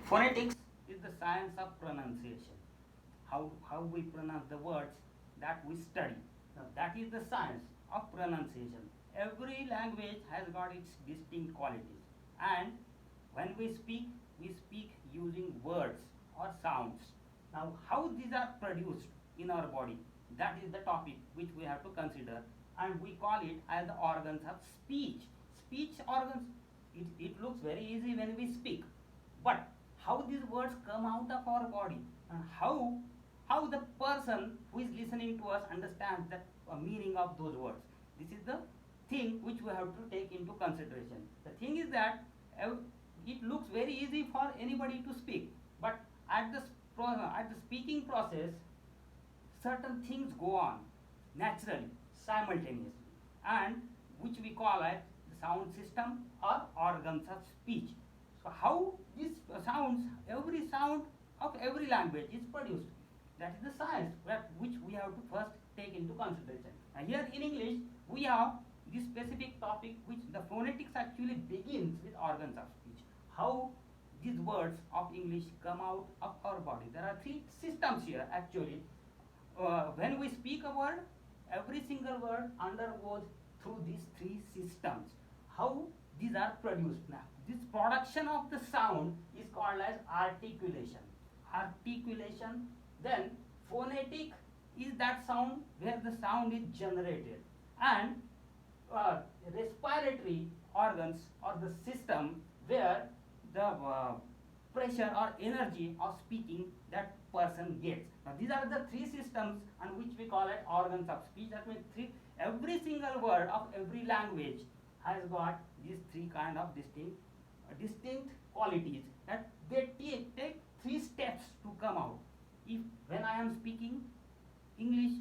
Phonetics is the science of pronunciation. How we pronounce the words that we study. Now, that is the science of pronunciation. Every language has got its distinct qualities. And when we speak using words or sounds. Now, how these are produced in our body, that is the topic which we have to consider. And we call it as the organs of speech. Speech organs, it looks very easy when we speak, but how these words come out of our body and how the person who is listening to us understands the meaning of those words, this is the thing which we have to take into consideration. The thing is that it looks very easy for anybody to speak, but at at the speaking process certain things go on naturally, simultaneously, and which we call as the sound system or organs of speech. So how these sounds, every sound of every language is produced. That is the science which we have to first take into consideration. And here in English, we have this specific topic which the phonetics actually begins with organs of speech. How these words of English come out of our body. There are three systems here actually. When we speak a word, every single word undergoes through these three systems. How these are produced now? This production of the sound is called as articulation. Articulation. Then phonetic is that sound where the sound is generated, and respiratory organs or the system where the pressure or energy of speaking that person gets. Now these are the three systems and which we call it organs of speech. That means every single word of every language has got these three kind of distinct qualities that they take three steps to come out. If when I am speaking English,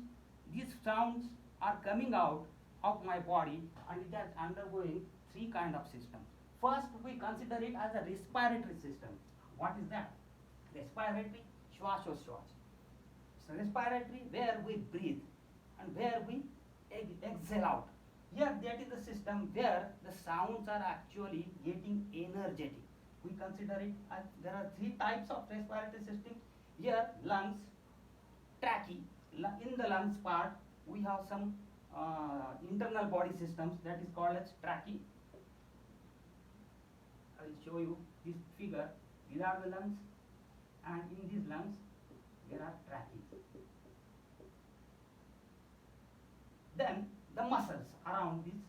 these sounds are coming out of my body and it is undergoing three kind of systems. First, we consider it as a respiratory system. What is that? Respiratory, shwasoshwas. So respiratory, where we breathe and where we exhale out. Here, that is the system where the sounds are actually getting energetic. We consider it as there are three types of respiratory systems. Here, lungs, trachea. In the lungs part, we have some internal body systems that is called as trachea. I will show you this figure. These are the lungs, and in these lungs there are trachea. Then the muscles around this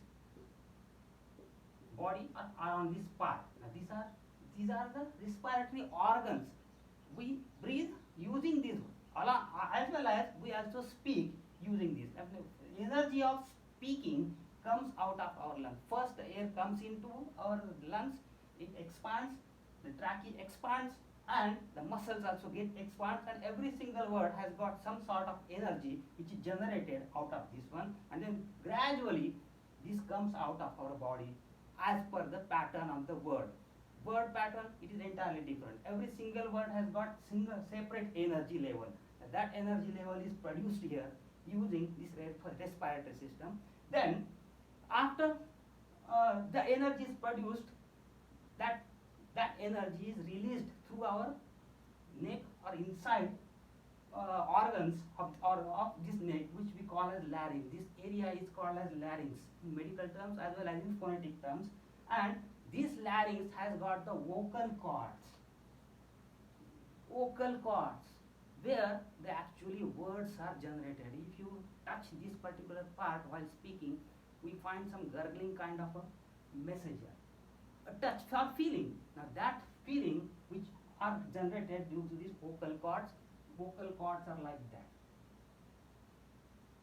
body or around this part. Now these are the respiratory organs. We breathe using these, as well as we also speak using this. Energy of speaking comes out of our lungs. First, the air comes into our lungs, it expands, the trachea expands, and the muscles also get expanded, and every single word has got some sort of energy which is generated out of this one, and then gradually this comes out of our body as per the pattern of the word. Word pattern, it is entirely different. Every single word has got separate energy level. That energy level is produced here using this respiratory system. Then after the energy is produced, that energy is released through our neck or inside organs of this neck, which we call as larynx. This area is called as larynx in medical terms as well as in phonetic terms. And this larynx has got the vocal cords. Vocal cords, where the actually words are generated. If you touch this particular part while speaking, we find some gurgling kind of a message here. A touch for feeling. Now that feeling which are generated due to these vocal cords are like that.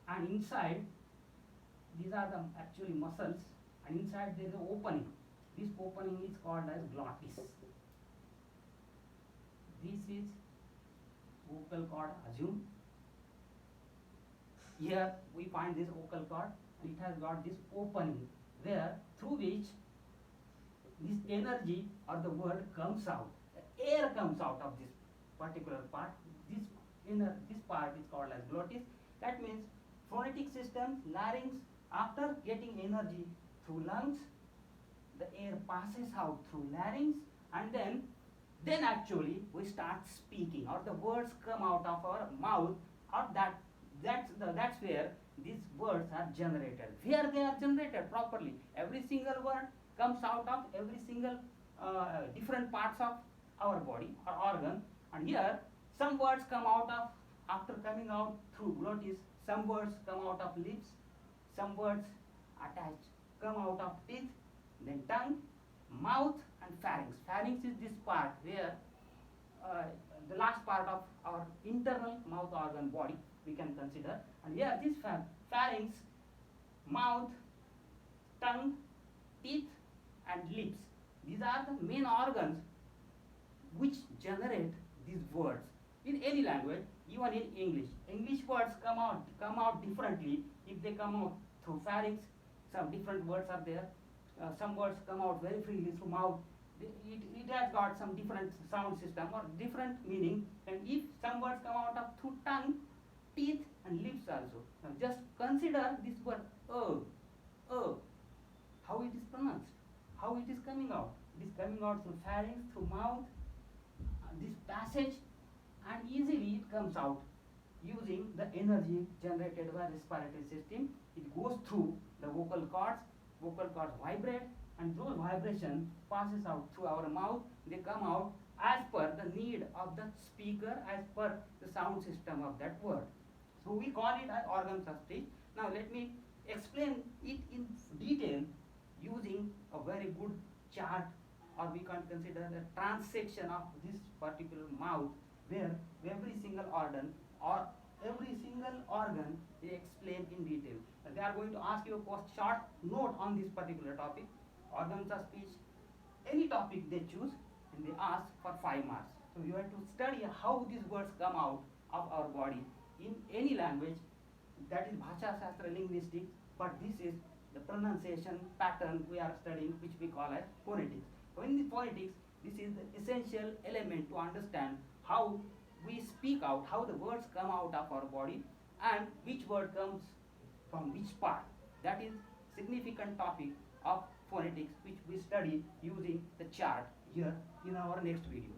And inside, these are the actually muscles, and inside there is an opening. This opening is called as glottis. This is vocal cord, assume. Here we find this vocal cord, and it has got this opening where through which this energy or the word comes out. The air comes out of this particular part. This part is called as glottis. That means phonetic system, larynx, after getting energy through lungs, the air passes out through larynx, and then then actually we start speaking, or the words come out of our mouth, or that's where these words are generated. Where they are generated properly, every single word comes out of every single different parts of our body or organ, and here some words come out of after coming out through glottis, some words come out of lips, some words attach come out of teeth, then tongue, mouth, and pharynx. Pharynx is this part where uh, the last part of our internal mouth organ body we can consider, and here this pharynx, mouth, tongue, teeth, and lips. These are the main organs which generate these words in any language, even in English. English words come out differently if they come out through pharynx. Some different words are there. Some words come out very freely through mouth. It has got some different sound system or different meaning. And if some words come out of through tongue, teeth, and lips also. Now just consider this word how it is pronounced, how it is coming out. It is coming out through pharynx, through mouth, this passage, and easily it comes out using the energy generated by respiratory system. It goes through the vocal cords vibrate, and those vibration passes out through our mouth. They come out as per the need of the speaker, as per the sound system of that word. So we call it as organs of speech. Now let me explain it in detail using a very good chart, or we can consider the transection of this particular mouth, where every single organ or every single organ is explained in detail. They are going to ask you a short note on this particular topic, organs of speech, any topic they choose, and they ask for 5 marks. So you have to study how these words come out of our body in any language. That is Bhasha Shastra linguistics, but this is the pronunciation pattern we are studying, which we call as phonetics. So in the phonetics, this is the essential element to understand how we speak out, how the words come out of our body, and which word comes from which part. That is significant topic of phonetics, which we study using the chart here in our next video.